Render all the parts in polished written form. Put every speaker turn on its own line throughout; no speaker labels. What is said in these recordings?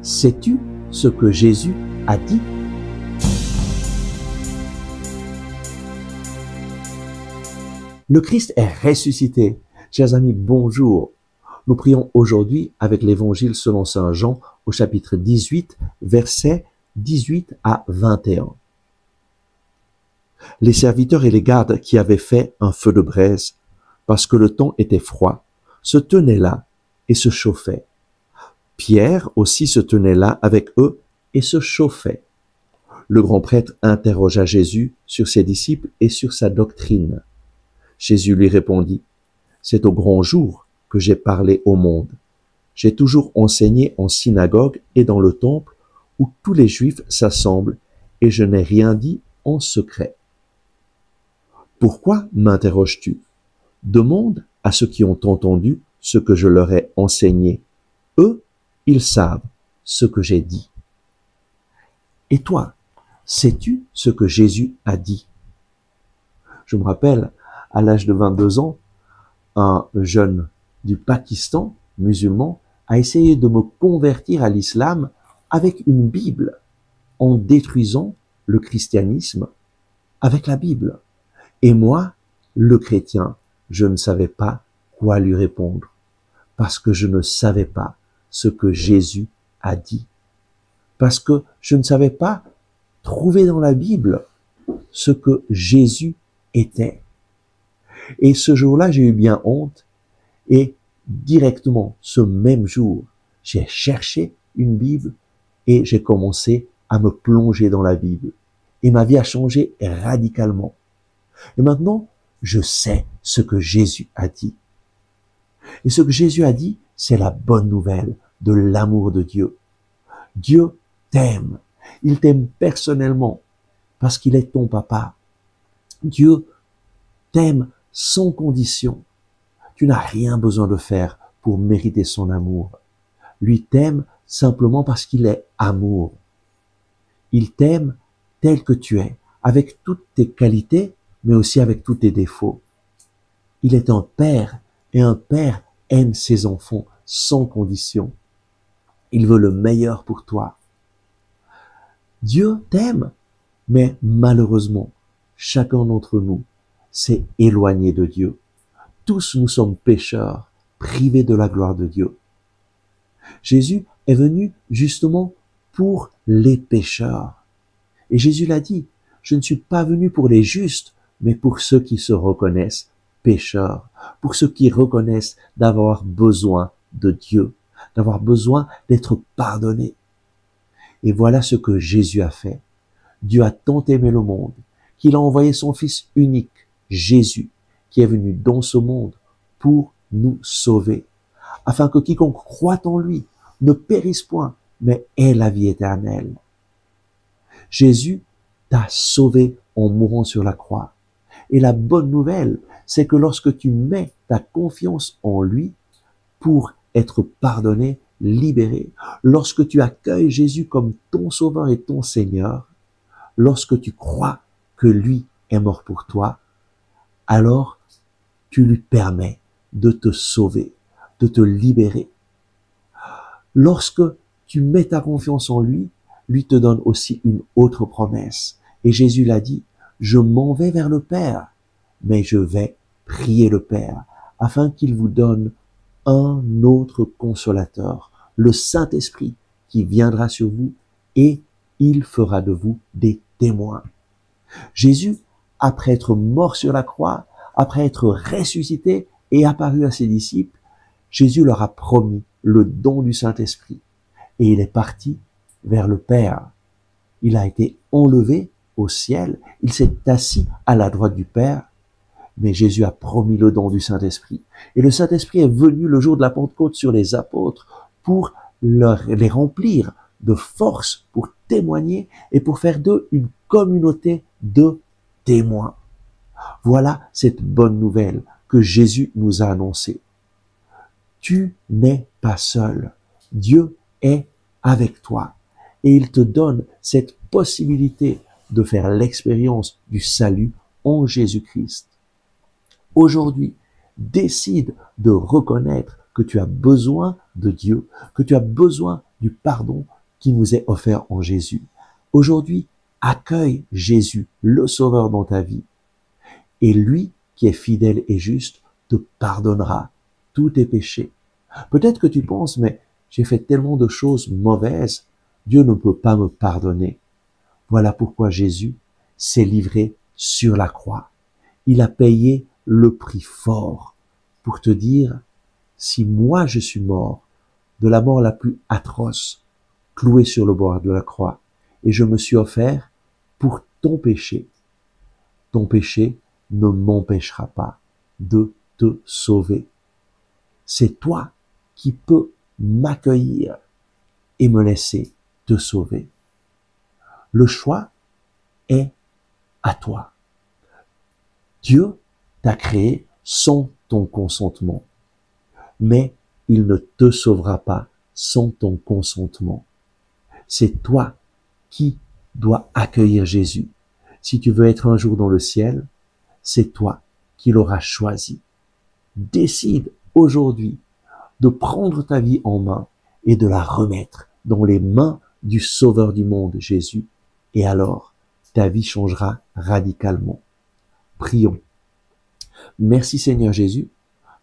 Sais-tu ce que Jésus a dit? Le Christ est ressuscité. Chers amis, bonjour. Nous prions aujourd'hui avec l'Évangile selon saint Jean au chapitre 18, versets 18 à 21. Les serviteurs et les gardes qui avaient fait un feu de braise, parce que le temps était froid, se tenaient là et se chauffaient. Pierre aussi se tenait là avec eux et se chauffait. Le grand prêtre interrogea Jésus sur ses disciples et sur sa doctrine. Jésus lui répondit, « C'est au grand jour que j'ai parlé au monde. J'ai toujours enseigné en synagogue et dans le temple où tous les Juifs s'assemblent et je n'ai rien dit en secret. Pourquoi m'interroges-tu? Demande à ceux qui ont entendu ce que je leur ai enseigné. Eux, ils savent ce que j'ai dit. Et toi, sais-tu ce que Jésus a dit? Je me rappelle, à l'âge de 22 ans, un jeune du Pakistan, musulman, a essayé de me convertir à l'islam avec une Bible, en détruisant le christianisme avec la Bible. Et moi, le chrétien, je ne savais pas quoi lui répondre, parce que je ne savais pas ce que Jésus a dit, parce que je ne savais pas trouver dans la Bible ce que Jésus était. Et ce jour-là, j'ai eu bien honte, et directement, ce même jour, j'ai cherché une Bible et j'ai commencé à me plonger dans la Bible. Et ma vie a changé radicalement. Et maintenant, je sais ce que Jésus a dit. Et ce que Jésus a dit, c'est la bonne nouvelle de l'amour de Dieu. Dieu t'aime. Il t'aime personnellement parce qu'il est ton papa. Dieu t'aime sans condition. Tu n'as rien besoin de faire pour mériter son amour. Lui t'aime simplement parce qu'il est amour. Il t'aime tel que tu es, avec toutes tes qualités, mais aussi avec tous tes défauts. Il est un père, et un père aime ses enfants sans condition. Il veut le meilleur pour toi. Dieu t'aime, mais malheureusement, chacun d'entre nous s'est éloigné de Dieu. Tous nous sommes pécheurs, privés de la gloire de Dieu. Jésus est venu justement pour les pécheurs. Et Jésus l'a dit, je ne suis pas venu pour les justes, mais pour ceux qui se reconnaissent pécheurs, pour ceux qui reconnaissent d'avoir besoin de Dieu, d'avoir besoin d'être pardonnés. Et voilà ce que Jésus a fait. Dieu a tant aimé le monde qu'il a envoyé son Fils unique, Jésus, qui est venu dans ce monde pour nous sauver, afin que quiconque croit en lui ne périsse point, mais ait la vie éternelle. Jésus t'a sauvé en mourant sur la croix. Et la bonne nouvelle, c'est que lorsque tu mets ta confiance en lui pour être pardonné, libéré, lorsque tu accueilles Jésus comme ton sauveur et ton Seigneur, lorsque tu crois que lui est mort pour toi, alors tu lui permets de te sauver, de te libérer. Lorsque tu mets ta confiance en lui, lui te donne aussi une autre promesse. Et Jésus l'a dit, je m'en vais vers le Père, mais je vais prier le Père, afin qu'il vous donne un autre consolateur, le Saint-Esprit, qui viendra sur vous et il fera de vous des témoins. Jésus, après être mort sur la croix, après être ressuscité et apparu à ses disciples, Jésus leur a promis le don du Saint-Esprit. Et il est parti vers le Père. Il a été enlevé au ciel, il s'est assis à la droite du Père, mais Jésus a promis le don du Saint-Esprit. Et le Saint-Esprit est venu le jour de la Pentecôte sur les apôtres pour les remplir de force, pour témoigner et pour faire d'eux une communauté de témoins. Voilà cette bonne nouvelle que Jésus nous a annoncée. Tu n'es pas seul. Dieu est avec toi. Et il te donne cette possibilité de faire l'expérience du salut en Jésus-Christ. Aujourd'hui, décide de reconnaître que tu as besoin de Dieu, que tu as besoin du pardon, qui nous est offert en Jésus. Aujourd'hui, accueille Jésus, le Sauveur dans ta vie. Et lui, qui est fidèle et juste, te pardonnera tous tes péchés. Peut-être que tu penses, mais j'ai fait tellement de choses mauvaises, Dieu ne peut pas me pardonner. Voilà pourquoi Jésus s'est livré sur la croix. Il a payé le prix fort pour te dire, si moi je suis mort, de la mort la plus atroce, cloué sur le bord de la croix, et je me suis offert pour ton péché ne m'empêchera pas de te sauver. C'est toi qui peux m'accueillir et me laisser te sauver. Le choix est à toi. Dieu t'a créé sans ton consentement, mais il ne te sauvera pas sans ton consentement. C'est toi qui dois accueillir Jésus. Si tu veux être un jour dans le ciel, c'est toi qui l'auras choisi. Décide aujourd'hui de prendre ta vie en main et de la remettre dans les mains du Sauveur du monde, Jésus. Et alors, ta vie changera radicalement. Prions. Merci Seigneur Jésus,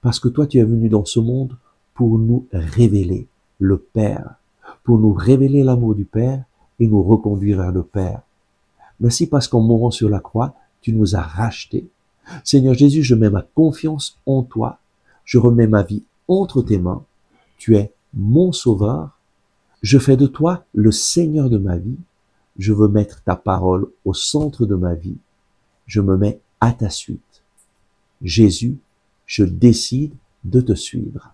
parce que toi tu es venu dans ce monde pour nous révéler le Père, pour nous révéler l'amour du Père et nous reconduire vers le Père. Merci parce qu'en mourant sur la croix, tu nous as rachetés. Seigneur Jésus, je mets ma confiance en toi. Je remets ma vie entre tes mains. Tu es mon Sauveur. Je fais de toi le Seigneur de ma vie. Je veux mettre ta parole au centre de ma vie. Je me mets à ta suite. Jésus, je décide de te suivre.